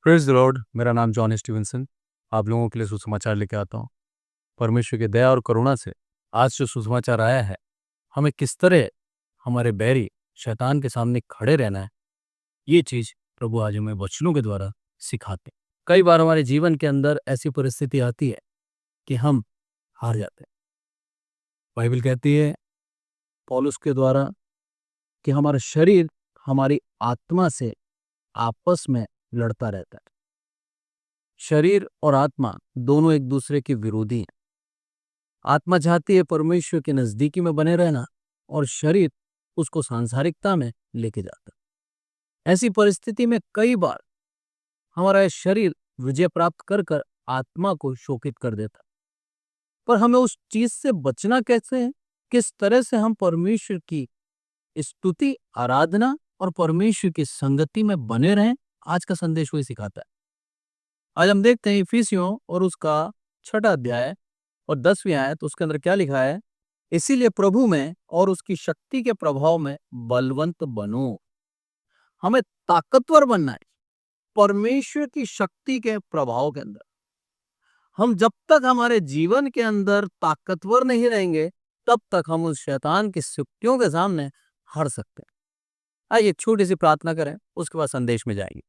Praise the Lord. मेरा नाम John Stevenson. आप लोगों के लिए सुसमाचार लेके आता हूँ। परमेश्वर की दया और करुणा से आज जो सुसमाचार आया है, हमें किस तरह हमारे बैरी शैतान के सामने खड़े रहना है, ये चीज प्रभु आज हमें वचनों के द्वारा सिखाते हैं। कई बार हमारे जीवन के अंदर ऐसी परिस्थिति आती है कि हम हार जाते हैं। बाइबल कहती है पौलुस के द्वारा कि हमारा शरीर हमारी आत्मा से आपस में लड़ता रहता है। शरीर और आत्मा दोनों एक दूसरे के विरोधी हैं। आत्मा चाहती है परमेश्वर के नजदीकी में बने रहना और शरीर उसको सांसारिकता में लेके जाता है। ऐसी परिस्थिति में कई बार हमारा यह शरीर विजय प्राप्त कर कर आत्मा को शोकित कर देता है। पर हमें उस चीज से बचना कैसे है? किस तरह से हम परमेश्वर की स्तुति, आराधना और परमेश्वर की संगति में बने रहें, आज का संदेश वही सिखाता है। आज हम देखते हैं इफिसियों और उसका 6वां अध्याय और 10वीं आयत। उसके अंदर क्या लिखा है? इसीलिए प्रभु में और उसकी शक्ति के प्रभाव में बलवंत बनो। हमें ताकतवर बनना है परमेश्वर की शक्ति के प्रभाव के अंदर। हम जब तक हमारे जीवन के अंदर ताकतवर नहीं रहेंगे, तब तक हम उस शैतान की शक्तियों के सामने हार सकते हैं। आइए छोटी सी प्रार्थना करें, उसके बाद संदेश में जाएंगे।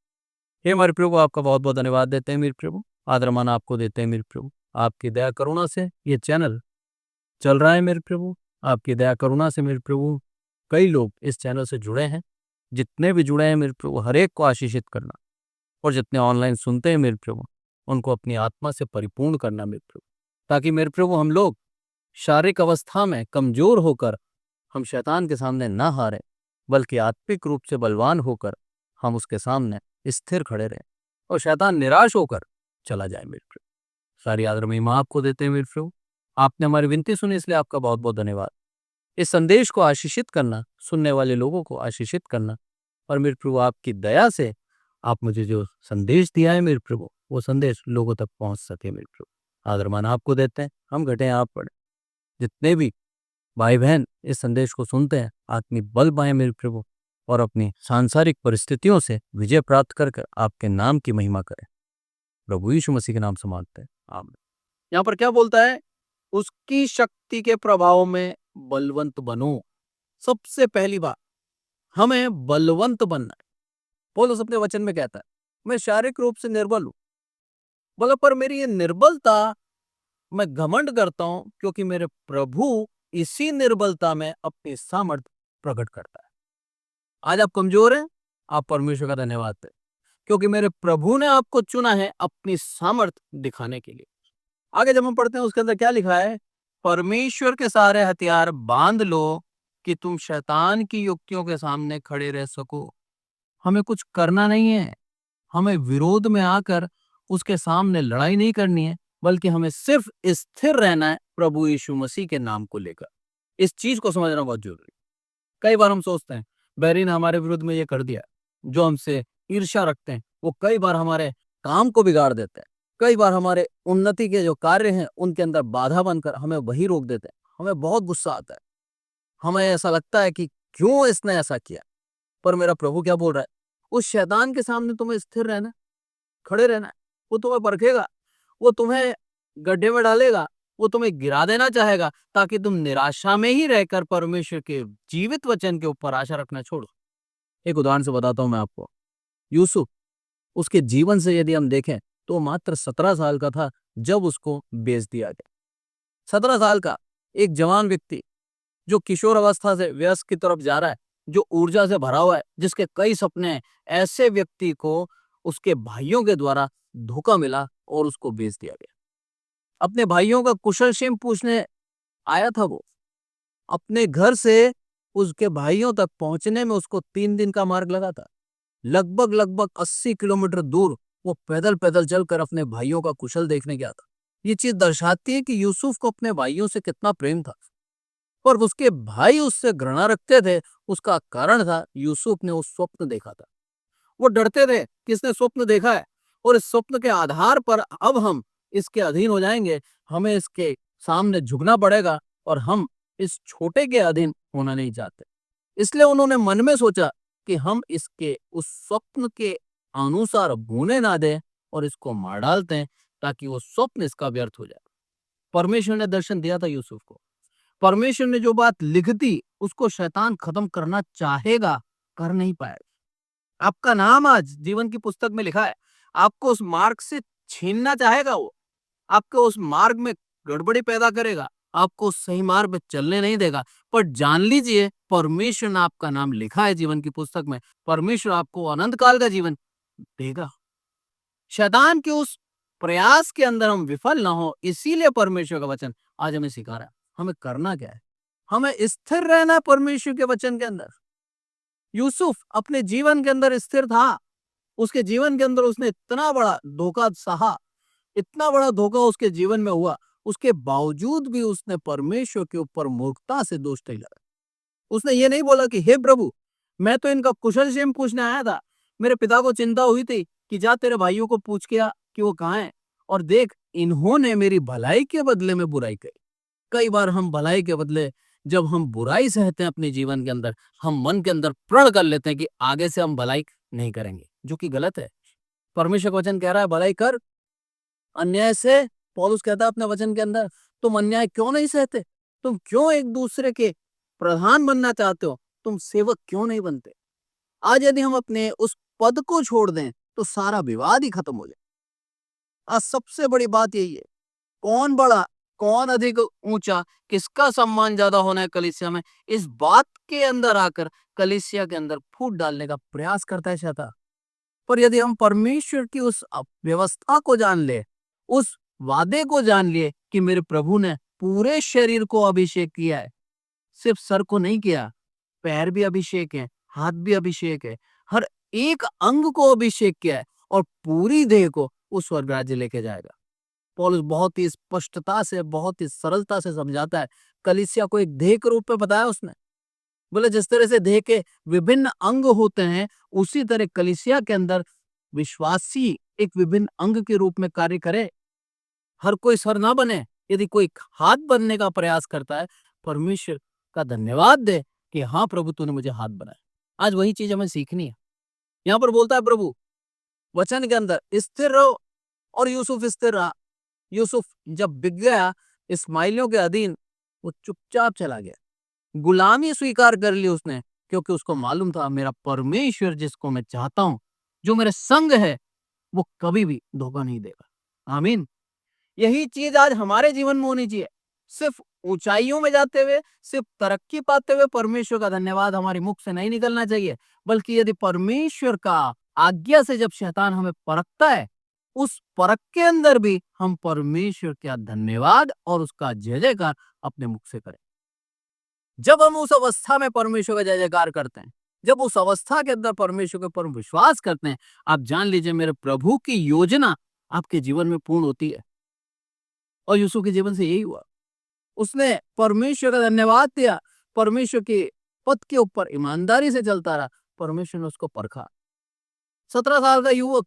हे हमारे प्रभु, आपका बहुत बहुत धन्यवाद देते हैं मेरे प्रभु। आदर मान आपको देते हैं मेरे प्रभु। आपकी दया करुणा से ये चैनल चल रहा है मेरे प्रभु। आपकी दया करुणा से मेरे प्रभु कई लोग इस चैनल से जुड़े हैं। जितने भी जुड़े हैं मेरे प्रभु, हर एक को आशीषित करना, और जितने ऑनलाइन सुनते हैं मेरे प्रभु, उनको अपनी आत्मा से परिपूर्ण करना मेरे प्रभु, ताकि मेरे प्रभु हम लोग शारीरिक अवस्था में कमजोर होकर हम शैतान के सामने ना हारें, बल्कि आत्मिक रूप से बलवान होकर हम उसके सामने स्थिर खड़े रहें और शैतान निराश होकर चला जाए मेरे प्रभु। सारी आदर महिमा आपको देते हैं मेरे प्रभु। आपने हमारी विनती सुनी, इसलिए आपका बहुत बहुत धन्यवाद। इस संदेश को आशीषित करना, सुनने वाले लोगों को आशीषित करना, और मेरे प्रभु आपकी दया से आप मुझे जो संदेश दिया है मेरे प्रभु, वो संदेश लोगों तक पहुंच सके मेरे प्रभु। आदर मान आपको देते हैं, हम घटे आप पढ़े। जितने भी भाई बहन इस संदेश को सुनते हैं, आत्मिक बल पाए मेरे प्रभु, और अपनी सांसारिक परिस्थितियों से विजय प्राप्त कर आपके नाम की महिमा करें। प्रभु यीशु मसीह के नाम से मांगते हैं, आमीन। यहाँ पर क्या बोलता है? उसकी शक्ति के प्रभाव में बलवंत बनो। सबसे पहली बात, हमें बलवंत बनना है। पौलुस अपने वचन में कहता है, मैं शारीरिक रूप से निर्बल हूं, बोला, पर मेरी ये निर्बलता मैं घमंड करता हूं, क्योंकि मेरे प्रभु इसी निर्बलता में अपनी सामर्थ प्रकट करता है। आज आप कमजोर हैं, आप परमेश्वर का धन्यवाद दें, क्योंकि मेरे प्रभु ने आपको चुना है अपनी सामर्थ दिखाने के लिए। आगे जब हम पढ़ते हैं, उसके अंदर क्या लिखा है? परमेश्वर के सारे हथियार बांध लो कि तुम शैतान की युक्तियों के सामने खड़े रह सको। हमें कुछ करना नहीं है, हमें विरोध में आकर उसके सामने लड़ाई नहीं करनी है, बल्कि हमें सिर्फ स्थिर रहना है प्रभु यीशु मसीह के नाम को लेकर। इस चीज को समझना बहुत जरूरी। कई बार हम सोचते हैं बैरी ने हमारे विरुद्ध में ये कर दिया। जो हमसे ईर्ष्या रखते हैं वो कई बार हमारे काम को बिगाड़ देते हैं। कई बार हमारे उन्नति के जो कार्य हैं उनके अंदर बाधा बनकर हमें वही रोक देते हैं। हमें बहुत गुस्सा आता है, हमें ऐसा लगता है कि क्यों इसने ऐसा किया। पर मेरा प्रभु क्या बोल रहा है? उस शैतान के सामने तुम्हें स्थिर रहना, खड़े रहना है। वो तुम्हें परखेगा, वो तुम्हें गड्ढे में डालेगा, वो तुम्हें गिरा देना चाहेगा, ताकि तुम निराशा में ही रहकर परमेश्वर के जीवित वचन के ऊपर आशा रखना छोड़ो। एक उदाहरण से बताता हूं मैं आपको। यूसुफ, उसके जीवन से यदि हम देखें तो मात्र 17 साल का था जब उसको बेच दिया गया। 17 साल का एक जवान व्यक्ति जो किशोर अवस्था से वयस्क की तरफ जा रहा है, जो ऊर्जा से भरा हुआ है, जिसके कई सपने हैं, ऐसे व्यक्ति को उसके भाइयों के द्वारा धोखा मिला और उसको बेच दिया गया। अपने भाइयों का कुशल क्षेम पूछने आया था वो। अपने घर से उसके भाइयों तक पहुंचने में उसको 3 दिन का मार्ग लगा था। लगभग 80 किलोमीटर दूर वो पैदल पैदल चलकर अपने भाइयों का कुशल देखने गया था। ये चीज दर्शाती है कि यूसुफ को अपने भाइयों से कितना प्रेम था, पर उसके भाई उससे घृणा रखते थे। उसका कारण था यूसुफ ने उस स्वप्न देखा था। वो डरते थे कि इसने स्वप्न देखा है और इस स्वप्न के आधार पर अब हम इसके अधीन हो जाएंगे, हमें इसके सामने झुकना पड़ेगा, और हम इस छोटे के अधीन होना नहीं चाहते। इसलिए उन्होंने मन में सोचा कि हम इसके उस स्वप्न के अनुसार बोने ना दे और इसको मार डालते हैं ताकि वो स्वप्न इसका व्यर्थ हो जाए। परमेश्वर ने दर्शन दिया था यूसुफ को। परमेश्वर ने जो बात लिख दी उसको शैतान खत्म करना चाहेगा, कर नहीं पाएगा। आपका नाम आज जीवन की पुस्तक में लिखा है, आपको उस मार्ग से छीनना चाहेगा वो, आपको उस मार्ग में गड़बड़ी पैदा करेगा, आपको उस सही मार्ग पे चलने नहीं देगा। पर जान लीजिए परमेश्वर ने आपका नाम लिखा है जीवन की पुस्तक में, परमेश्वर आपको अनंत काल का जीवन देगा। शैतान के उस प्रयास के अंदर हम विफल ना हो, इसीलिए परमेश्वर का वचन आज हमें सिखा रहा है हमें करना क्या है। हमें स्थिर रहना है परमेश्वर के वचन के अंदर। यूसुफ अपने जीवन के अंदर स्थिर था, उसके जीवन के अंदर उसने इतना बड़ा धोखा सहा, इतना बड़ा धोखा उसके जीवन में हुआ, उसके बावजूद भी उसने परमेश्वर के ऊपर मूर्खता से दोष नहीं लगाया। उसने ये नहीं बोला कि हे प्रभु, मैं तो इनका कुशल क्षेम पूछने आया था, मेरे पिता को चिंता हुई थी कि जा तेरे भाइयों को पूछ के आ कि वो कहाँ हैं, और देख इन्होंने मेरी भलाई के बदले में बुराई करी। कई बार हम भलाई के बदले जब हम बुराई सहते हैं अपने जीवन के अंदर, हम मन के अंदर प्रण कर लेते हैं कि आगे से हम भलाई नहीं करेंगे, जो कि गलत है। परमेश्वर का वचन कह रहा है भलाई कर, अन्याय से। पौलुस कहता है अपने वचन के अंदर, तुम अन्याय क्यों नहीं सहते? तुम क्यों एक दूसरे के प्रधान बनना चाहते हो? तुम सेवक क्यों नहीं बनते? आज यदि हम अपने उस पद को छोड़ दें तो सारा विवाद ही खत्म हो जाए। आज सबसे बड़ी बात यही है, कौन बड़ा, कौन अधिक ऊंचा, किसका सम्मान ज्यादा होना है कलीसिया में, इस बात के अंदर आकर कलीसिया के अंदर फूट डालने का प्रयास करता है शैतान। पर यदि हम परमेश्वर की उस व्यवस्था को जान ले, उस वादे को जान लिए कि मेरे प्रभु ने पूरे शरीर को अभिषेक किया है, सिर्फ सर को नहीं किया, पैर भी अभिषेक है, हाथ भी अभिषेक है, हर एक अंग को अभिषेक किया है और पूरी देह को उस स्वर्ग राज्य लेके जाएगा। पौलुस बहुत ही स्पष्टता से, बहुत ही सरलता से समझाता है। कलीसिया को एक देह के रूप में बताया उसने। बोले जिस तरह से देह के विभिन्न अंग होते हैं, उसी तरह कलीसिया के अंदर विश्वासी एक विभिन्न अंग के रूप में कार्य करे। हर कोई सर ना बने। यदि कोई हाथ बनने का प्रयास करता है, परमेश्वर का धन्यवाद दे कि हाँ प्रभु तूने मुझे हाथ बनाया। आज वही चीज हमें सीखनी है। यहाँ पर बोलता है प्रभु वचन के अंदर स्थिर रहो, और यूसुफ स्थिर रहा। यूसुफ जब बिक गया इस्माइलियों के अधीन, वो चुपचाप चला गया, गुलामी स्वीकार कर ली उसने, क्योंकि उसको मालूम था मेरा परमेश्वर जिसको मैं चाहता हूं, जो मेरे संग है, वो कभी भी धोखा नहीं देगा। आमीन। यही चीज आज हमारे जीवन में होनी चाहिए। सिर्फ ऊंचाइयों में जाते हुए, सिर्फ तरक्की पाते हुए परमेश्वर का धन्यवाद हमारे मुख से नहीं निकलना चाहिए, बल्कि यदि परमेश्वर का आज्ञा से जब शैतान हमें परखता है, उस परख के अंदर भी हम परमेश्वर का धन्यवाद और उसका जय जयकार अपने मुख से करें। जब हम उस अवस्था में परमेश्वर का जय जयकार करते हैं, जब उस अवस्था के अंदर परमेश्वर के ऊपर विश्वास करते हैं, आप जान लीजिए मेरे प्रभु की योजना आपके जीवन में पूर्ण होती है। और यूसुफ के जीवन से यही हुआ। उसने परमेश्वर का धन्यवाद दिया, परमेश्वर के पद के ऊपर ईमानदारी से चलता रहा, परमेश्वर ने उसको परखा। 17 साल का युवक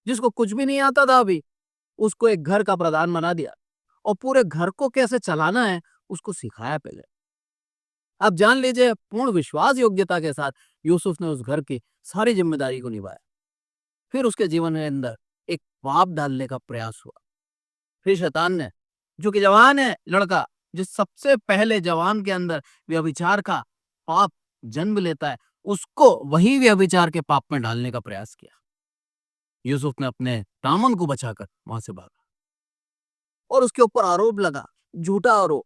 जिसको कुछ भी नहीं आता था अभी, उसको एक घर का प्रधान बना दिया और पूरे घर को कैसे चलाना है उसको सिखाया पहले। अब जान लीजिए पूर्ण विश्वास योग्यता के साथ यूसुफ ने उस घर की सारी जिम्मेदारी को निभाया। फिर उसके जीवन के अंदर एक पाप डालने का प्रयास हुआ। फिर शैतान ने, जो कि जवान है लड़का, जो सबसे पहले जवान के अंदर व्यभिचार का पाप जन्म लेता है, उसको वही व्यभिचार के पाप में डालने का प्रयास किया। यूसुफ ने अपने दामन को बचाकर वहां से भागा और उसके ऊपर आरोप लगा, झूठा आरोप,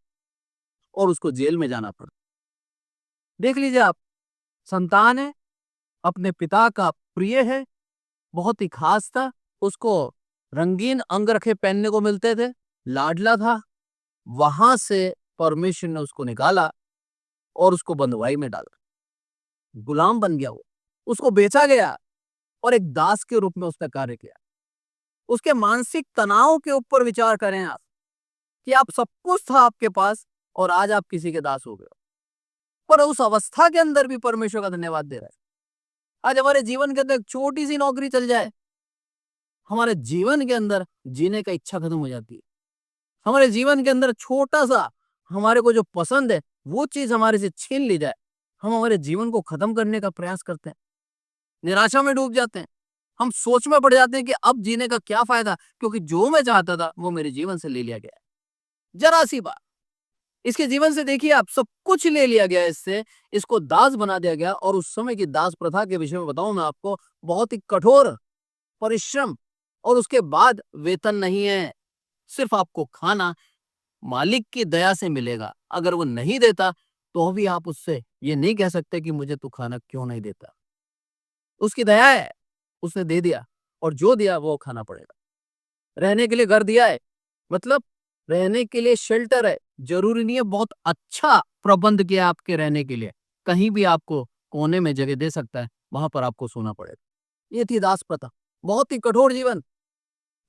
और उसको जेल में जाना पड़ा। देख लीजिए आप, संतान है, अपने पिता का प्रिय है, बहुत ही खास था, उसको रंगीन अंगरखे पहनने को मिलते थे, लाडला था। वहां से परमेश्वर ने उसको निकाला और उसको बंधुआई में डाला, गुलाम बन गया वो, उसको बेचा गया और एक दास के रूप में उसने कार्य किया। उसके मानसिक तनाव के ऊपर विचार करें आप, कि आप सब कुछ था आपके पास और आज आप किसी के दास हो गए, पर उस अवस्था के अंदर भी परमेश्वर का धन्यवाद दे रहा है। आज हमारे जीवन के अंदर एक छोटी सी नौकरी चल जाए, हमारे जीवन के अंदर जीने का इच्छा खत्म हो जाती है। हमारे जीवन के अंदर छोटा सा हमारे को जो पसंद है वो चीज हमारे से छीन ली जाए, हम हमारे जीवन को खत्म करने का प्रयास करते हैं। निराशा में डूब जाते हैं। हम सोच में पड़ जाते हैं कि अब जीने का क्या फायदा, क्योंकि जो मैं चाहता था वो मेरे जीवन से ले लिया गया है। जरा सी बात, इसके जीवन से देखिए आप, सब कुछ ले लिया गया इससे, इसको दास बना दिया गया। और उस समय की दास प्रथा के विषय में बताऊं मैं आपको, बहुत ही कठोर परिश्रम, और उसके बाद वेतन नहीं है, सिर्फ आपको खाना मालिक की दया से मिलेगा। अगर वो नहीं देता तो भी आप उससे ये नहीं कह सकते कि मुझे तू खाना क्यों नहीं देता। उसकी दया है, उसने दे दिया, और जो दिया वो खाना पड़ेगा। रहने के लिए घर दिया है, मतलब रहने के लिए शेल्टर है। जरूरी नहीं है बहुत अच्छा प्रबंध किया आपके रहने के लिए, कहीं भी आपको कोने में जगह दे सकता है, वहां पर आपको सोना पड़ेगा। ये थी दास प्रथा, बहुत ही कठोर जीवन।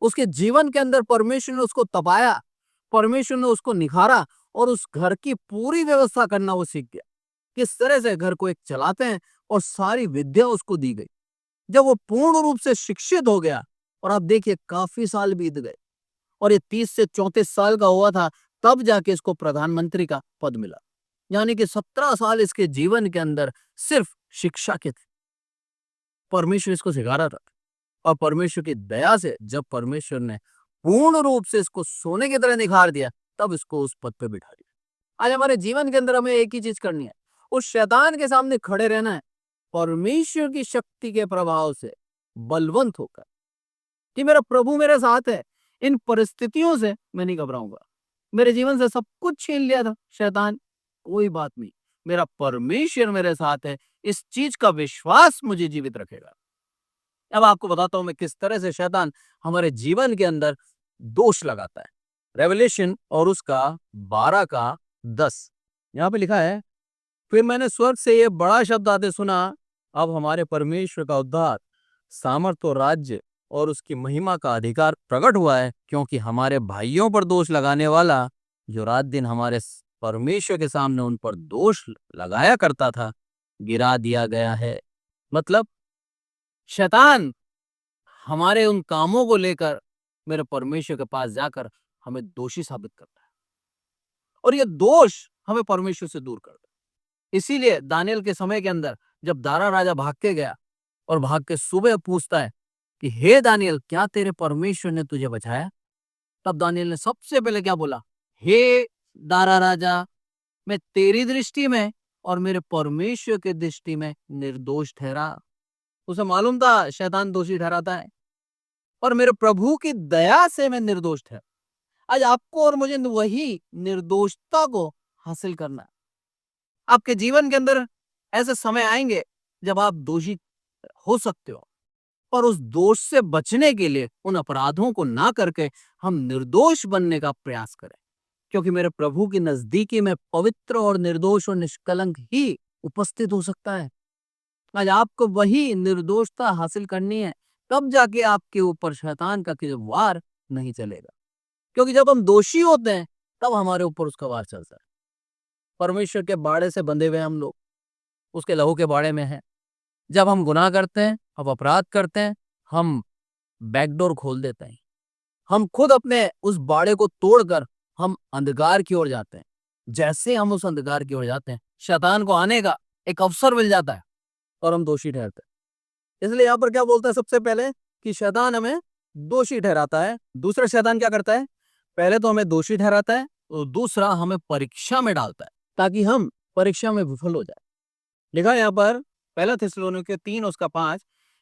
उसके जीवन के अंदर परमेश्वर ने उसको तपाया, परमेश्वर ने उसको निखारा, और उस घर की पूरी व्यवस्था करना वो सीख गया, किस तरह से घर को एक चलाते हैं, और सारी विद्या उसको दी गई। जब वो पूर्ण रूप से शिक्षित हो गया, और आप देखिए काफी साल बीत गए, और ये 30 से 34 साल का हुआ था, तब जाके इसको प्रधानमंत्री का पद मिला। यानी कि 17 साल इसके जीवन के अंदर सिर्फ शिक्षा के थे। परमेश्वर इसको सिखा रहा था, और परमेश्वर की दया से जब परमेश्वर ने पूर्ण रूप से इसको सोने की तरह निखार दिया, तब इसको उस पद पे बिठा दिया। आज हमारे जीवन के अंदर हमें एक ही चीज करनी है, उस शैतान के सामने खड़े रहना है, परमेश्वर की शक्ति के प्रभाव से बलवंत होकर कि मेरा प्रभु मेरे साथ है, इन परिस्थितियों से मैं नहीं घबराऊंगा। मेरे जीवन से सब कुछ छीन लिया था शैतान, कोई बात नहीं, मेरा परमेश्वर मेरे साथ है, इस चीज का विश्वास मुझे जीवित रखेगा। अब आपको बताता हूं मैं किस तरह से शैतान हमारे जीवन के अंदर दोष लगाता है। रेवलेशन और उसका 12 का 10, यहाँ पे लिखा है, फिर मैंने स्वर्ग से ये बड़ा शब्द आते सुना, अब हमारे परमेश्वर का उद्धार, सामर्थ और राज्य और उसकी महिमा का अधिकार प्रकट हुआ है, क्योंकि हमारे भाइयों पर दोष लगाने वाला, जो रात दिन हमारे परमेश्वर के सामने उन पर दोष लगाया करता था, गिरा दिया गया है। मतलब शैतान हमारे उन कामों को लेकर मेरे परमेश्वर के पास जाकर हमें दोषी साबित करता है, और ये दोष हमें परमेश्वर से दूर करता है। इसीलिए दानियल के समय के अंदर जब दारा राजा भाग के गया, और भाग के सुबह पूछता है कि हे दानियल, क्या तेरे परमेश्वर ने तुझे बचाया? तब दानियल ने सबसे पहले क्या बोला, हे दारा राजा, मैं तेरी दृष्टि में और मेरे परमेश्वर के दृष्टि में निर्दोष ठहरा। उसे मालूम था शैतान दोषी ठहराता है, और मेरे प्रभु की दया से मैं निर्दोष ठहरा। आज आपको और मुझे वही निर्दोषता को हासिल करना है। आपके जीवन के अंदर ऐसे समय आएंगे जब आप दोषी हो सकते हो, और उस दोष से बचने के लिए उन अपराधों को ना करके हम निर्दोष बनने का प्रयास करें, क्योंकि मेरे प्रभु की नजदीकी में पवित्र और निर्दोष और निष्कलंक ही उपस्थित हो सकता है। आज आपको वही निर्दोषता हासिल करनी है, तब जाके आपके ऊपर शैतान का कोई वार नहीं चलेगा, क्योंकि जब हम दोषी होते हैं तब हमारे ऊपर उसका वार चलता है। परमेश्वर के बाड़े से बंधे हुए हम लोग उसके लहू के बाड़े में हैं। जब हम गुनाह करते हैं, अब अपराध करते हैं, हम बैकडोर खोल देते हैं, हम खुद अपने उस बाड़े को तोड़कर हम अंधकार की ओर जाते हैं। जैसे हम उस अंधकार की ओर जाते हैं, शैतान को आने का एक अवसर मिल जाता है, और हम दोषी ठहरते हैं। इसलिए यहाँ पर क्या बोलता है, सबसे पहले कि शैतान हमें दोषी ठहराता है। दूसरा शैतान क्या करता है, पहले तो हमें दोषी ठहराता है, और दूसरा हमें परीक्षा में डालता है, ताकि हम परीक्षा में विफल हो जाए। लिखा है यहाँ पर, पहला थिस्सलुनीके 3:5,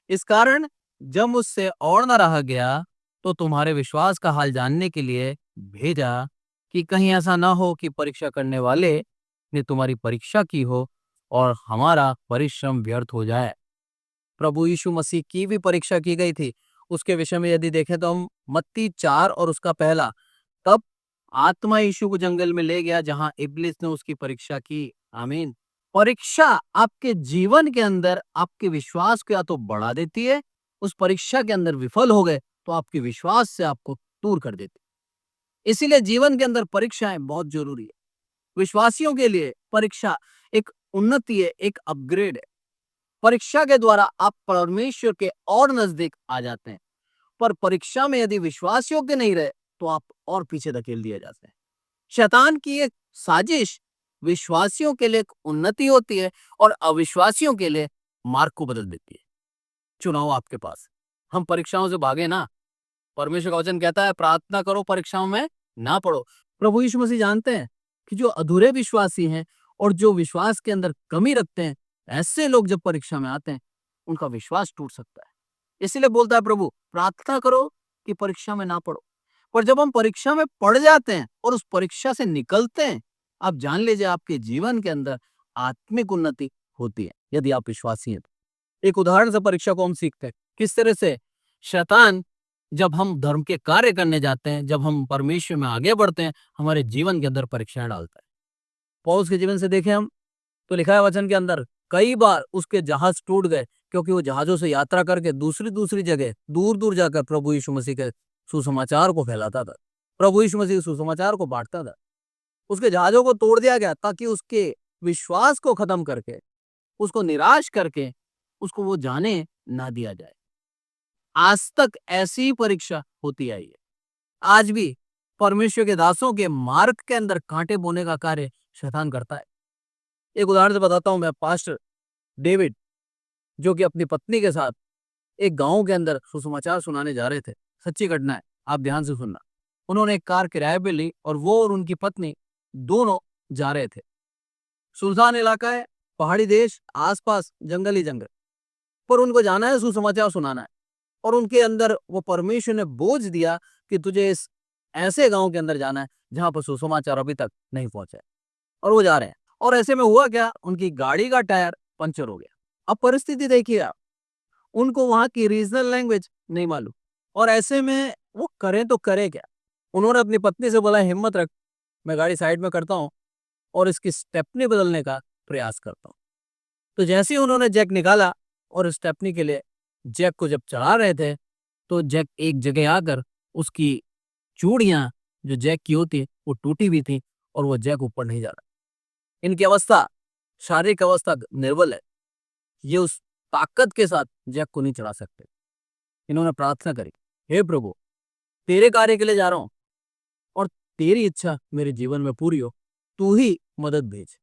इस कारण जब मुझसे और न रहा गया, तो तुम्हारे विश्वास का हाल जानने के लिए भेजा, कि कहीं ऐसा ना हो कि परीक्षा करने वाले ने तुम्हारी परीक्षा की हो और हमारा परिश्रम व्यर्थ हो जाए। प्रभु यीशु मसीह की भी परीक्षा की गई थी। उसके विषय में यदि देखें तो हम मत्ती 4 और उसका 1, तब आत्मा यीशु को जंगल में ले गया, जहां इब्लिस ने उसकी परीक्षा की। आमीन। परीक्षा आपके जीवन के अंदर आपके विश्वास को या तो बढ़ा देती है, उस परीक्षा के अंदर विफल हो गए तो आपके विश्वास से आपको दूर कर देती है। इसीलिए जीवन के अंदर परीक्षाएं बहुत जरूरी है। विश्वासियों के लिए परीक्षा एक उन्नति है, एक अपग्रेड है। परीक्षा के द्वारा आप परमेश्वर के और नजदीक आ जाते हैं, पर परीक्षा में यदि विश्वास योग्य नहीं रहे तो आप और पीछे धकेल दिए जाते हैं। शैतान की एक साजिश विश्वासियों के लिए एक उन्नति होती है, और अविश्वासियों के लिए मार्ग को बदल देती है। चुनाव आपके पास। हम परीक्षाओं से भागे ना। परमेश्वर का वचन कहता है प्रार्थना करो, परीक्षाओं में ना पड़ो। प्रभु यीशु मसीह जानते हैं कि जो अधूरे विश्वासी हैं और जो विश्वास के अंदर कमी रखते हैं, ऐसे लोग जब परीक्षा में आते हैं, उनका विश्वास टूट सकता है। इसीलिए बोलता है प्रभु, प्रार्थना करो कि परीक्षा में ना पड़ो। पर जब हम परीक्षा में पड़ जाते हैं और उस परीक्षा से निकलते हैं, आप जान लीजिए आपके जीवन के अंदर आत्मिक उन्नति होती है, यदि आप विश्वासी हैं तो। एक उदाहरण से परीक्षा को हम सीखते हैं किस तरह से शैतान, जब हम धर्म के कार्य करने जाते हैं, जब हम परमेश्वर में आगे बढ़ते हैं, हमारे जीवन के अंदर परीक्षाएं डालता है। पौलुस के जीवन से देखें हम, तो लिखा है वचन के अंदर, कई बार उसके जहाज टूट गए क्योंकि वो जहाजों से यात्रा करके दूसरी दूसरी जगह दूर दूर जाकर प्रभु यीशु मसीह के सुसमाचार को फैलाता था, प्रभु यीशु मसीह के सुसमाचार को बांटता था। उसके जहाजों को तोड़ दिया गया ताकि उसके विश्वास को खत्म करके, उसको निराश करके, उसको वो जाने ना दिया जाए। आज तक ऐसी ही परीक्षा होती आई है। आज भी परमेश्वर के दासों के मार्ग के अंदर कांटे बोने का कार्य शैतान करता है। एक उदाहरण से बताता हूं मैं। पास्टर डेविड, जो कि अपनी पत्नी के साथ एक गांव के अंदर सुसमाचार सुनाने जा रहे थे, सच्ची घटना है, आप ध्यान से सुनना। उन्होंने एक कार किराए पे ली और वो और उनकी पत्नी दोनों जा रहे थे। सुनसान इलाका है, पहाड़ी देश, आसपास जंगल ही जंगल, पर उनको जाना है, सुसमाचार सुनाना है। और उनके अंदर वो परमेश्वर ने बोझ दिया कि तुझे इस ऐसे गांव के अंदर जाना है जहां पर सुसमाचार अभी तक नहीं पहुंचा है। और वो जा रहे हैं, और ऐसे में हुआ क्या, उनकी गाड़ी का टायर पंचर हो गया। अब परिस्थिति देखिए आप, उनको वहां की रीजनल लैंग्वेज नहीं मालूम, और ऐसे में वो करें तो करे क्या। उन्होंने अपनी पत्नी से बोला, हिम्मत रख, मैं गाड़ी साइड में करता हूँ और इसकी स्टेपनी बदलने का प्रयास करता हूँ। तो जैसे ही उन्होंने जैक निकाला और स्टेपनी के लिए जैक को जब चढ़ा रहे थे, तो जैक एक जगह आकर उसकी चूड़ियां जो जैक की होती वो टूटी हुई थी और वो जैक ऊपर नहीं जा रहा। इनकी अवस्था, शारीरिक अवस्था निर्बल है, ये उस ताकत के साथ जैक को नहीं चढ़ा सकते। इन्होंने प्रार्थना करी, हे प्रभु, तेरे कार्य के लिए जा रहा हूं और तेरी इच्छा मेरे जीवन में पूरी हो, तू ही मदद भेज।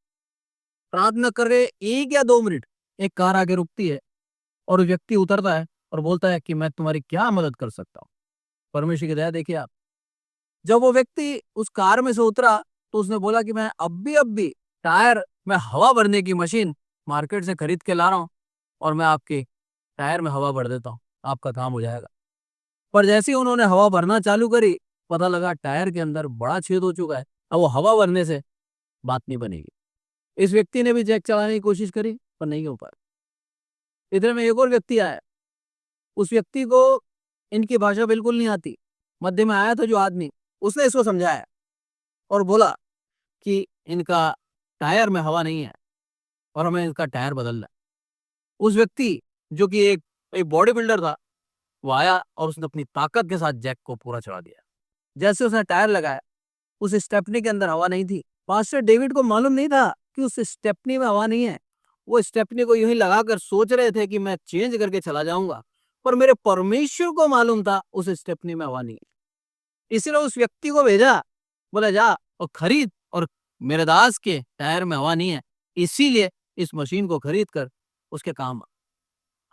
प्रार्थना कर रहे 1 या 2 मिनट, एक कार आगे रुकती है और व्यक्ति उतरता है और बोलता है कि मैं तुम्हारी क्या मदद कर सकता हूँ। परमेश्वर की दया देखिए आप। जब वो व्यक्ति उस कार में से उतरा तो उसने बोला कि मैं अब भी टायर में हवा भरने की मशीन मार्केट से खरीद के ला रहा हूँ और मैं आपके टायर में हवा भर देता हूँ, आपका काम हो जाएगा। पर जैसे ही उन्होंने हवा भरना चालू करी, पता लगा टायर के अंदर बड़ा छेद हो चुका है। अब वो हवा भरने से बात नहीं बनेगी। इस व्यक्ति ने भी जैक चलाने की कोशिश करी पर नहीं हो पाया। इधर में एक और व्यक्ति आया, उस व्यक्ति को इनकी भाषा बिल्कुल नहीं आती। मध्य में आया था जो आदमी, उसने इसको समझाया और बोला कि इनका टायर में हवा नहीं है और हमें इसका टायर बदलना है। उस व्यक्ति जो कि एक बॉडी बिल्डर था, वो आया और उसने अपनी ताकत के साथ जैक को पूरा चढ़ा दिया। जैसे उसने टायर लगाया, उस स्टेपनी के अंदर हवा नहीं थी। पास्टर डेविड को मालूम नहीं था कि उस स्टेपनी में हवा नहीं है। वो स्टेपनी को यूं ही लगाकर सोच रहे थे कि मैं चेंज करके चला जाऊंगा, पर मेरे परमेश्वर को मालूम था उस स्टेपनी में हवा नहीं है। इसलिए उस व्यक्ति को भेजा, बोला जा और खरीद, और मेरे दास के टायर में हवा नहीं है, इसीलिए इस मशीन को खरीद कर उसके काम आ।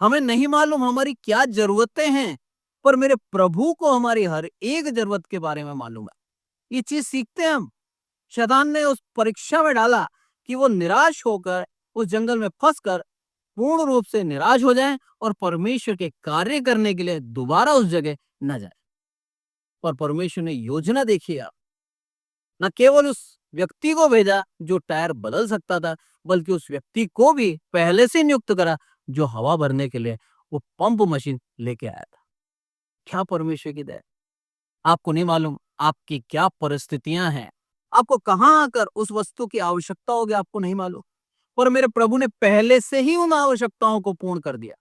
हमें नहीं मालूम हमारी क्या जरूरतें हैं, पर मेरे प्रभु को हमारी हर एक जरूरत के बारे में मालूम है। ये चीज सीखते हैं हम। शैतान ने उस परीक्षा में डाला कि वो निराश होकर उस जंगल में फंसकर पूर्ण रूप से निराश हो जाएं और परमेश्वर के कार्य करने के लिए दोबारा उस जगह न जाए। पर परमेश्वर ने योजना देखी आप, न केवल उस व्यक्ति को भेजा जो टायर बदल सकता था, बल्कि उस व्यक्ति को भी पहले से नियुक्त करा जो हवा भरने के लिए वो पंप मशीन लेके आया था। क्या परमेश्वर की दया। आपको नहीं मालूम आपकी क्या परिस्थितियां हैं, आपको कहां आकर उस वस्तु की आवश्यकता होगी, आपको नहीं मालूम, पर मेरे प्रभु ने पहले से ही उन आवश्यकताओं को पूर्ण कर दिया।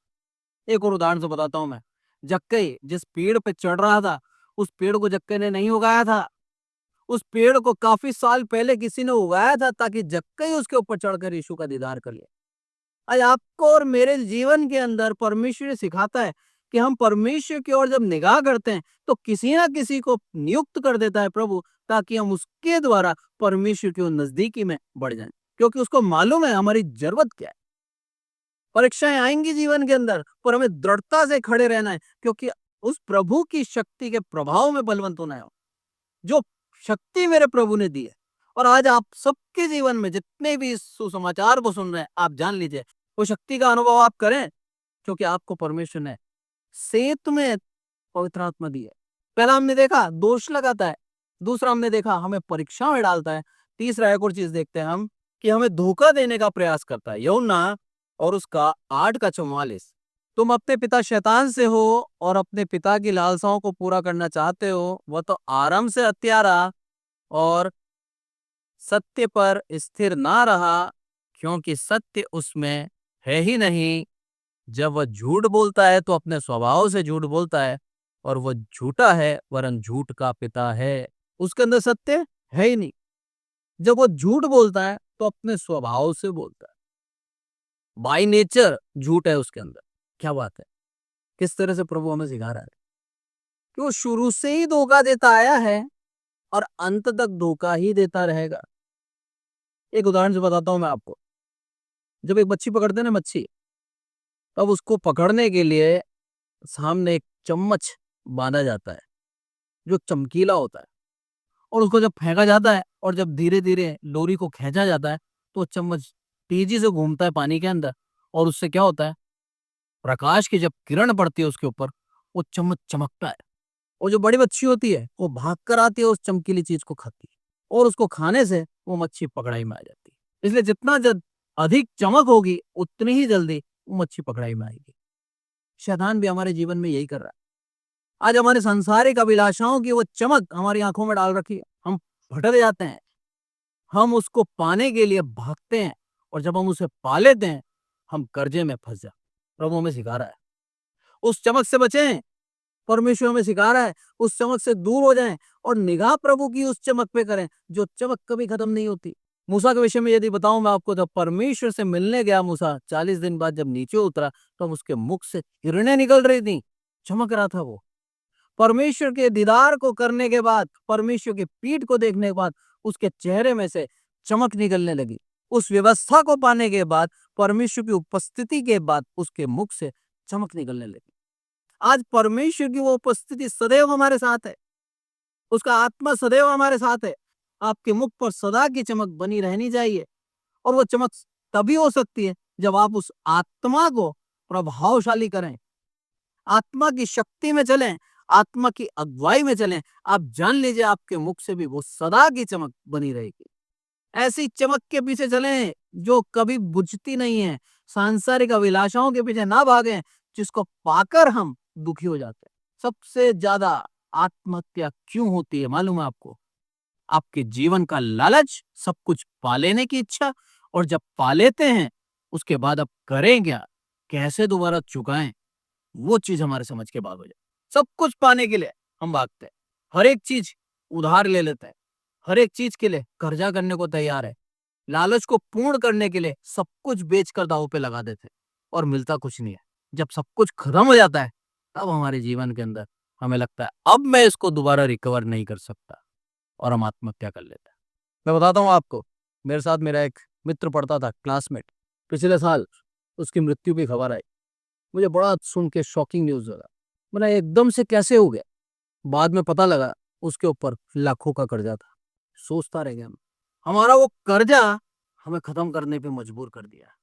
एक और उदाहरण से बताता हूं मैं। जक्कई जिस पेड़ पे चढ़ रहा था, उस पेड़ को जक्कई ने नहीं उगाया था। उस पेड़ को काफी साल पहले किसी ने उगाया था ताकि जक्कई उसके ऊपर चढ़कर यीशु का दीदार कर ले। आज आपको और मेरे जीवन के अंदर परमेश्वर सिखाता है कि हम परमेश्वर की ओर जब निगाह करते हैं तो किसी ना किसी को नियुक्त कर देता है प्रभु, ताकि हम उसके द्वारा परमेश्वर की नजदीकी में बढ़ जाएं, क्योंकि उसको मालूम है हमारी जरूरत क्या है। परीक्षाएं आएंगी जीवन के अंदर, पर हमें दृढ़ता से खड़े रहना है, क्योंकि उस प्रभु की शक्ति के प्रभाव में बलवंत होना है। जो शक्ति मेरे प्रभु ने दी है, और आज आप सबके जीवन में जितने भी इस सुसमाचार को सुन रहे हैं, आप जान लीजिए वो शक्ति का अनुभव आप करें, क्योंकि आपको परमेश्वर ने सेत में पवित्र आत्मा दी है। पहला हमने देखा दोष लगाता है, दूसरा हमने देखा हमें परीक्षा में डालता है, तीसरा एक और चीज देखते हैं हम कि हमें धोखा देने का प्रयास करता है। यूहन्ना और उसका 8:44, तुम अपने पिता शैतान से हो और अपने पिता की लालसाओं को पूरा करना चाहते हो। वह तो आरंभ से हत्यारा और सत्य पर स्थिर ना रहा, क्योंकि सत्य उसमें है ही नहीं। जब वह झूठ बोलता है तो अपने स्वभाव से झूठ बोलता है, और वह झूठा है वरन झूठ का पिता है। उसके अंदर सत्य है ही नहीं। जब वो झूठ बोलता है तो अपने स्वभाव से बोलता है, बाय नेचर झूठ है उसके अंदर। क्या बात है, किस तरह से प्रभु हमें सिखा रहा है कि वो शुरू से ही धोखा देता आया है और अंत तक धोखा ही देता रहेगा। एक उदाहरण से बताता हूं मैं आपको। जब एक मच्छी पकड़ते हैं ना, मच्छी, तब उसको पकड़ने के लिए सामने एक चम्मच बांधा जाता है जो चमकीला होता है, और उसको जब फेंका जाता है और जब धीरे धीरे डोरी को खींचा जाता है तो चम्मच तेजी से घूमता है पानी के अंदर, और उससे क्या होता है, प्रकाश की जब किरण पड़ती है उसके ऊपर, वो चम्मच चमकता है, और जो बड़ी मच्छी होती है वो भाग कर आती है उस चमकीली चीज को खाती है, और उसको खाने से वो मच्छी पकड़ाई में आ जाती है। इसलिए जितना जब अधिक चमक होगी उतनी ही जल्दी वो मच्छी पकड़ाई में आएगी। शैतान भी हमारे जीवन में यही कर रहा है। आज हमारे सांसारिक अभिलाषाओं की वो चमक हमारी आंखों में डाल रखी है, हम भटक जाते हैं, हम उसको पाने के लिए भागते हैं, और जब हम उसे पा लेते हैं हम कर्जे में फंस जाते। प्रभु हमें सिखा रहा है उस चमक से बचें। परमेश्वर हमें सिखा रहा है उस चमक से दूर हो जाएं और निगाह प्रभु की उस चमक पे करें जो चमक कभी खत्म नहीं होती। मूसा के विषय में यदि बताऊं मैं आपको, जब परमेश्वर से मिलने गया मूसा 40 दिन बाद जब नीचे उतरा तो उसके मुख से किरणें निकल रही थी, चमक रहा था वो। परमेश्वर के दीदार को करने के बाद, परमेश्वर की पीठ को देखने के बाद उसके चेहरे में से चमक निकलने लगी। उस व्यवस्था को पाने के बाद, परमेश्वर की उपस्थिति के बाद उसके मुख से चमक निकलने लगी। आज परमेश्वर की वो उपस्थिति सदैव हमारे साथ है, उसका आत्मा सदैव हमारे साथ है। आपके मुख पर सदा की चमक बनी रहनी चाहिए, और वो चमक तभी हो सकती है जब आप उस आत्मा को प्रभावशाली करें, आत्मा की शक्ति में चलें, आत्मा की अगुवाई में चलें। आप जान लीजिए आपके मुख से भी वो सदा की चमक बनी रहेगी। ऐसी चमक के पीछे चलें जो कभी बुझती नहीं है। सांसारिक अभिलाषाओं के पीछे ना भागें जिसको पाकर हम दुखी हो जाते हैं। सबसे ज्यादा आत्महत्या क्यों होती है मालूम है आपको? आपके जीवन का लालच, सब कुछ पा लेने की इच्छा, और जब पा लेते हैं उसके बाद अब करें क्या, कैसे दोबारा चुकाएं, वो चीज हमारे समझ के बाहर हो जाए। सब कुछ पाने के लिए हम भागते हैं, हर एक चीज उधार ले लेते हैं, हर एक चीज के लिए कर्जा करने को तैयार है, लालच को पूर्ण करने के लिए सब कुछ बेचकर दांव पे लगा देते हैं, और मिलता कुछ नहीं है। जब सब कुछ खत्म हो जाता है तब हमारे जीवन के अंदर हमें लगता है अब मैं इसको दोबारा रिकवर नहीं कर सकता, और हम आत्महत्या कर लेते हैं। मैं बताता हूँ आपको, मेरे साथ मेरा एक मित्र पढ़ता था, क्लासमेट, पिछले साल उसकी मृत्यु की खबर आई। मुझे बड़ा सुन के शॉकिंग न्यूज लगा। मैंने एकदम से कैसे हो गया, बाद में पता लगा उसके ऊपर लाखों का कर्जा था। सोचता रह गया मैं, हमारा वो कर्जा हमें खत्म करने पे मजबूर कर दिया।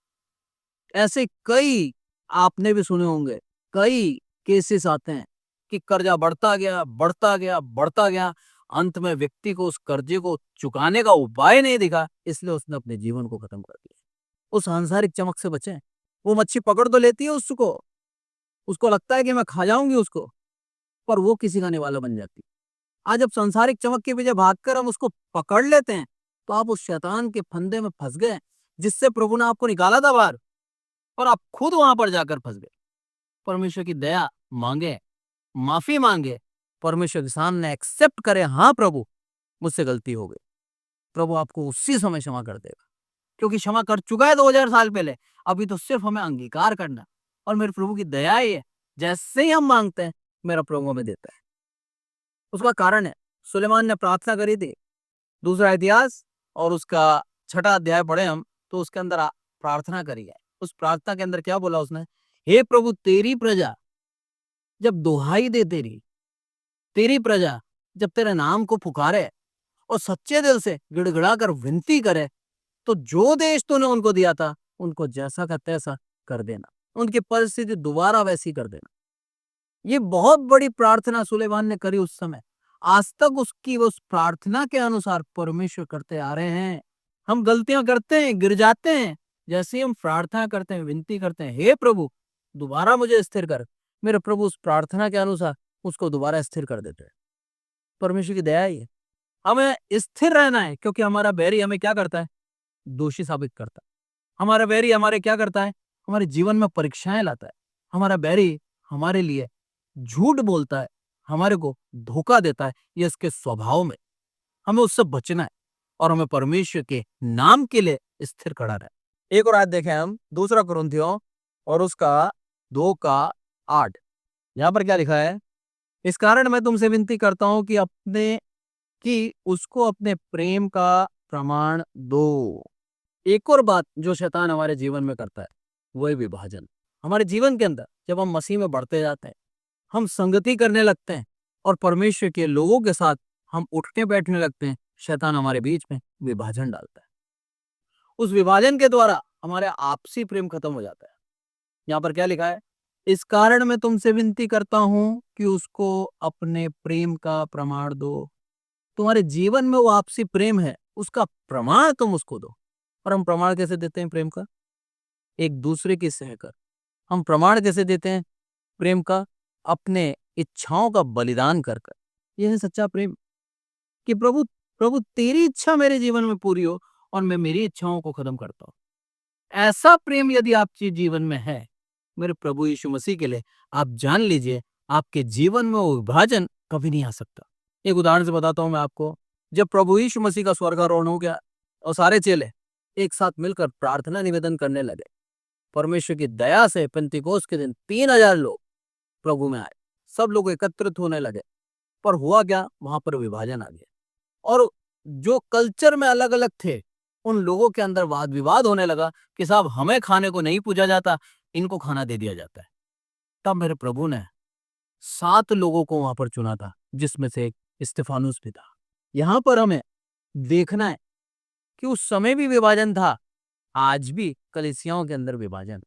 ऐसे कई आपने भी सुने होंगे, कई केसेस आते हैं कि कर्जा बढ़ता गया बढ़ता गया बढ़ता गया, अंत में व्यक्ति को उस कर्जे को चुकाने का उपाय नहीं दिखा, इसलिए उसने अपने जीवन को खत्म कर दिया। उस सांसारिक चमक से बचें। वो मच्छी पकड़ तो लेती है उसको, उसको लगता है कि मैं खा जाऊंगी उसको, पर वो किसी का निवाला बन जाती। आज जब सांसारिक चमक के पीछे भागकर हम उसको पकड़ लेते हैं तो आप उस शैतान के फंदे में फंस गए जिससे प्रभु ने आपको निकाला था बाहर, और आप खुद वहां पर जाकर फंस गए। परमेश्वर की दया मांगे, माफी मांगे, परमेश्वर के सामने एक्सेप्ट करें, हाँ प्रभु मुझसे गलती हो गई, प्रभु आपको उसी समय क्षमा कर देगा, क्योंकि क्षमा कर चुका है 2000 साल पहले। अभी तो सिर्फ हमें अंगीकार करना, और मेरे प्रभु की दया ही है, जैसे ही हम मांगते हैं मेरा प्रभु हमें देता है। उसका कारण है, सुलेमान ने प्रार्थना करी थी, दूसरा इतिहास और उसका 6वां अध्याय पढ़े हम तो उसके अंदर प्रार्थना करी है उस प्रार्थना के अंदर क्या बोला उसने? हे प्रभु, तेरी प्रजा जब दुहाई दे तेरी प्रजा जब तेरे नाम को पुकारे और सच्चे दिल से गिड़गिड़ा कर विनती करे, तो जो देश तूने उनको दिया था, उनको जैसा का तैसा कर देना, उनकी परिस्थिति दोबारा वैसी कर देना। ये बहुत बड़ी प्रार्थना सुलेमान ने करी उस समय। आज तक उसकी उस प्रार्थना के अनुसार परमेश्वर करते आ रहे हैं। हम गलतियां करते हैं, गिर जाते हैं, जैसे ही हम प्रार्थना करते हैं, विनती करते हैं, हे प्रभु दोबारा मुझे स्थिर कर, मेरे प्रभु उस प्रार्थना के अनुसार उसको दोबारा स्थिर कर देते हैं। परमेश्वर की दया ही है। हमें स्थिर रहना है, क्योंकि हमारा बैरी हमें क्या करता है? दोषी साबित करता है। हमारा बैरी हमारे क्या करता है? हमारे जीवन में परीक्षाएं लाता है। हमारा बैरी हमारे लिए झूठ बोलता है, हमारे को धोखा देता है। ये इसके स्वभाव में, हमें उससे बचना है और हमें परमेश्वर के नाम के लिए स्थिर खड़ा रहे। एक और आयत देखें हम, दूसरा कुरिन्थियों और उसका 2:8। यहाँ पर क्या लिखा है? इस कारण मैं तुमसे विनती करता हूं कि उसको अपने प्रेम का प्रमाण दो। एक और बात जो शैतान हमारे जीवन में करता है, वो है विभाजन। हमारे जीवन के अंदर जब हम मसीह में बढ़ते जाते हैं, हम संगति करने लगते हैं और परमेश्वर के लोगों के साथ हम उठने बैठने लगते हैं, शैतान हमारे बीच में विभाजन डालता है। उस विभाजन के द्वारा हमारे आपसी प्रेम खत्म हो जाता है। यहाँ पर क्या लिखा है? इस कारण मैं तुमसे विनती करता हूं कि उसको अपने प्रेम का प्रमाण दो। तुम्हारे जीवन में वो आपसी प्रेम है, उसका प्रमाण तुम उसको दो। और हम प्रमाण कैसे देते हैं प्रेम का? एक दूसरे की सहकर। हम प्रमाण कैसे देते हैं प्रेम का? अपने इच्छाओं का बलिदान कर कर। यह है सच्चा प्रेम, कि प्रभु प्रभु तेरी इच्छा मेरे जीवन में पूरी हो और मैं मेरी इच्छाओं को खत्म करता हूं। ऐसा प्रेम यदि आपके जीवन में है मेरे प्रभु यीशु मसीह के लिए, आप जान लीजिए आपके जीवन में वो विभाजन कभी नहीं आ सकता। एक उदाहरण से बताता हूं मैं आपको। जब प्रभु यीशु मसीह का स्वर्गारोहण हो गया और सारे चेले एक साथ मिलकर प्रार्थना निवेदन करने लगे, परमेश्वर की दया से पेंतीकोस्त के दिन 3,000 लोग प्रभु में आए। सब लोग एकत्रित होने लगे, पर हुआ क्या? वहां पर विभाजन आ गया और जो कल्चर में अलग अलग थे, उन लोगों के अंदर वाद विवाद होने लगा कि साहब हमें खाने को नहीं पूजा जाता, इनको खाना दे दिया जाता है। तब मेरे प्रभु ने 7 लोगों को वहां पर चुना था, जिसमें से एक स्तिफानुस भी था। यहां पर हमें देखना है कि उस समय भी विभाजन था, आज भी कलीसियाओं के अंदर विभाजन,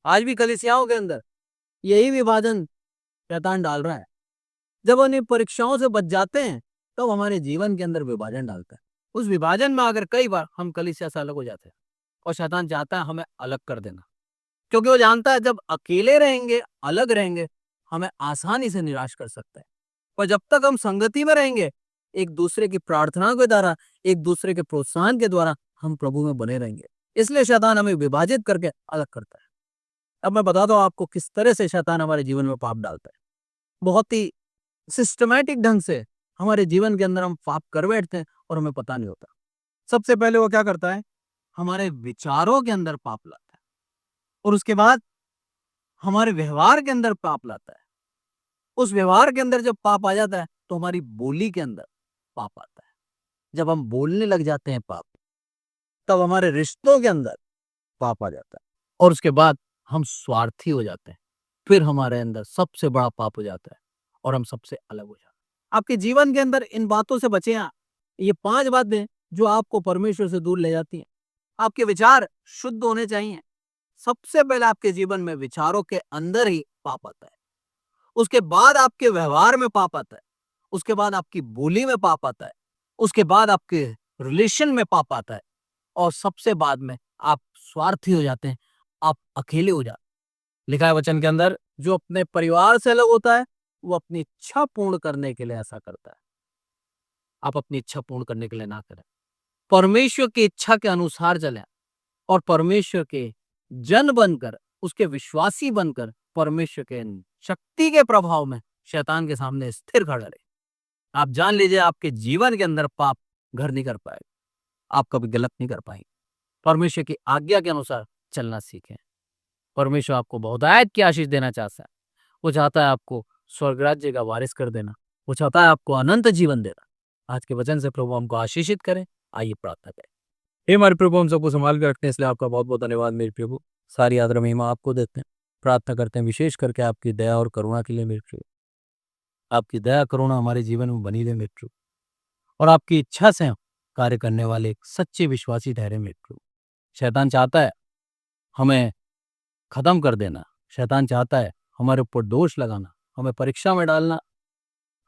आज भी कलीसियाओं के अंदर यही विभाजन शैतान डाल रहा है। जब हम इन परीक्षाओं से बच जाते हैं, तब हमारे जीवन के अंदर विभाजन डालता है। उस विभाजन में अगर कई बार हम कलीसिया से अलग हो जाते हैं और शैतान चाहता है हमें अलग कर देना, क्योंकि वो जानता है जब अकेले रहेंगे, अलग रहेंगे, हमें आसानी से निराश कर सकता है। पर जब तक हम संगति में रहेंगे, एक दूसरे की प्रार्थना के द्वारा, एक दूसरे के प्रोत्साहन के द्वारा हम प्रभु में बने रहेंगे। इसलिए शैतान हमें विभाजित करके अलग करता है। अब मैं बताता हूं आपको किस तरह से शैतान हमारे जीवन में पाप डालता है। बहुत ही सिस्टमैटिक ढंग से हमारे जीवन के अंदर हम पाप कर बैठते हैं और हमें पता नहीं होता। सबसे पहले वो क्या करता है? हमारे विचारों के अंदर पाप लाता है और उसके बाद हमारे व्यवहार के अंदर पाप लाता है। उस व्यवहार के अंदर जब पाप आ जाता है, तो हमारी बोली के अंदर पाप आता है। जब हम बोलने लग जाते हैं पाप, तब हमारे रिश्तों के अंदर पाप आ जाता है और उसके बाद हम स्वार्थी हो जाते हैं। फिर हमारे अंदर सबसे बड़ा पाप हो जाता है और हम सबसे अलग हो जाते हैं। आपके जीवन के अंदर इन बातों से बचे हैं। ये 5 बातें जो आपको परमेश्वर से दूर ले जाती हैं। आपके विचार शुद्ध होने चाहिए। सबसे पहले आपके जीवन में विचारों के अंदर ही पाप आता है, उसके बाद आपके व्यवहार में पाप आता है, उसके बाद आपकी बोली में पाप आता है, उसके बाद आपके रिलेशन में पाप आता है और सबसे बाद में आप स्वार्थी हो जाते हैं, आप अकेले हो जाते हैं। लिखा है वचन के अंदर, जो अपने परिवार से अलग होता है वो अपनी इच्छा पूर्ण करने के लिए ऐसा करता है। आप अपनी इच्छा पूर्ण करने के लिए ना करें, परमेश्वर की इच्छा के अनुसार चलें और परमेश्वर के जन बनकर, उसके विश्वासी बनकर, परमेश्वर के शक्ति के प्रभाव में शैतान के सामने स्थिर खड़ा रहे। आप जान लीजिए आपके जीवन के अंदर पाप घर नहीं कर पाएगा, आप कभी गलत नहीं कर पाएंगे। परमेश्वर की आज्ञा के अनुसार चलना सीखें। परमेश्वर आपको बहुतायत की आशीष देना चाहता है। वो चाहता है आपको स्वर्ग राज्य का वारिस कर देना। वो चाहता है आपको अनंत जीवन देना। आज के वचन से प्रभु हमको आशीषित करें। आइए प्रार्थना करें। हे हमारे प्रभु, हम सबको संभाल के रखते हैं, इसलिए आपका बहुत बहुत धन्यवाद मेरे प्रभु। सारी आदर महिमा आपको देते हैं, प्रार्थना करते हैं विशेष करके आपकी दया और करुणा के लिए मेरे प्रभु। आपकी दया करुणा हमारे जीवन में बनी रहे मेरे प्रभु, और आपकी इच्छा से हम कार्य करने वाले एक सच्चे विश्वासी ठहरे मेरे प्रभु। शैतान चाहता है हमें खत्म कर देना, शैतान चाहता है हमारे ऊपर दोष लगाना, हमें परीक्षा में डालना,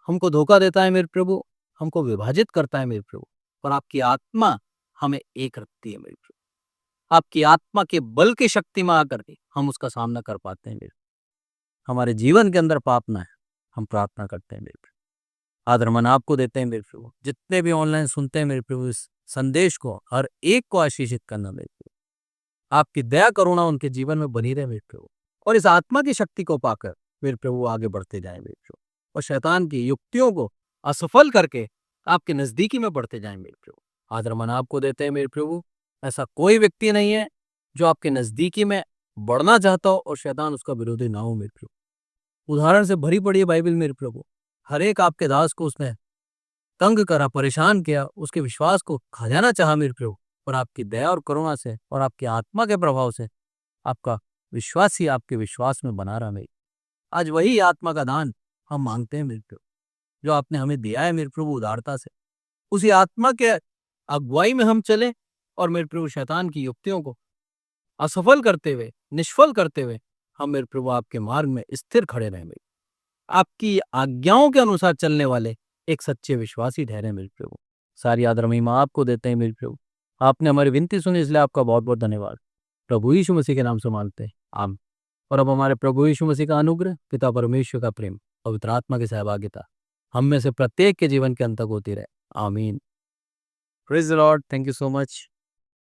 हमको धोखा देता है मेरे प्रभु, हमको विभाजित करता है मेरे प्रभु। पर आपकी आत्मा हमें एक रखती है मेरे प्रभु। आपकी आत्मा के बल की शक्ति में आकर के हम उसका सामना कर पाते हैं मेरे प्रभु। हमारे जीवन के अंदर पाप ना है, हम प्रार्थना करते हैं मेरे प्रभु। आदर मन आपको देते हैं मेरे प्रभु। जितने भी ऑनलाइन सुनते हैं मेरे प्रभु इस संदेश को, हर एक को आशीषित करना मेरे प्रभु। आपकी दया करुणा उनके जीवन में बनी रहे मेरे प्रभु, और इस आत्मा की शक्ति को पाकर मेरे प्रभु आगे बढ़ते जाए मेरे प्रभु, और शैतान की युक्तियों को असफल करके आपके नजदीकी में बढ़ते जाए मेरे प्रभु। आदर मन आपको देते हैं मेरे प्रभु। ऐसा कोई व्यक्ति नहीं है जो आपके नजदीकी में बढ़ना चाहता हो और शैतान उसका विरोधी ना हो मेरे प्रभु। उदाहरण से भरी पड़ी है बाइबल मेरे प्रभु। हर एक आपके दास को उसने तंग करा, परेशान किया, उसके विश्वास को खा जाना चाहा मेरे प्रभु, और आपकी दया और करुणा से और आपकी आत्मा के प्रभाव से आपका विश्वास ही आपके विश्वास में बना रहा मेरे। आज वही आत्मा का दान हम मांगते हैं मेरे प्रभु, जो आपने हमें दिया है मेरे प्रभु उदारता से। उसी आत्मा के अगुवाई में हम चले, और मेरे प्रभु शैतान की युक्तियों को असफल करते हुए, निष्फल करते हुए हम मेरे प्रभु आपके मार्ग में स्थिर खड़े रहे मेरे। आपकी आज्ञाओं के अनुसार चलने वाले एक सच्चे विश्वासी ठहरे मेरे प्रभु। सारी आदर महिमा आपको देते हैं मेरे प्रभु। आपने हमारी विनती सुनी, इसलिए आपका बहुत बहुत धन्यवाद। प्रभु यीशु मसीह के नाम से मांगते हैं, आमीन। और अब हमारे प्रभु यीशु मसीह का अनुग्रह, पिता परमेश्वर का प्रेम, पवित्र आत्मा की सहभागिता हम में से प्रत्येक के जीवन के अंत तक होती रहे, आमीन। Praise the Lord. Thank you so much.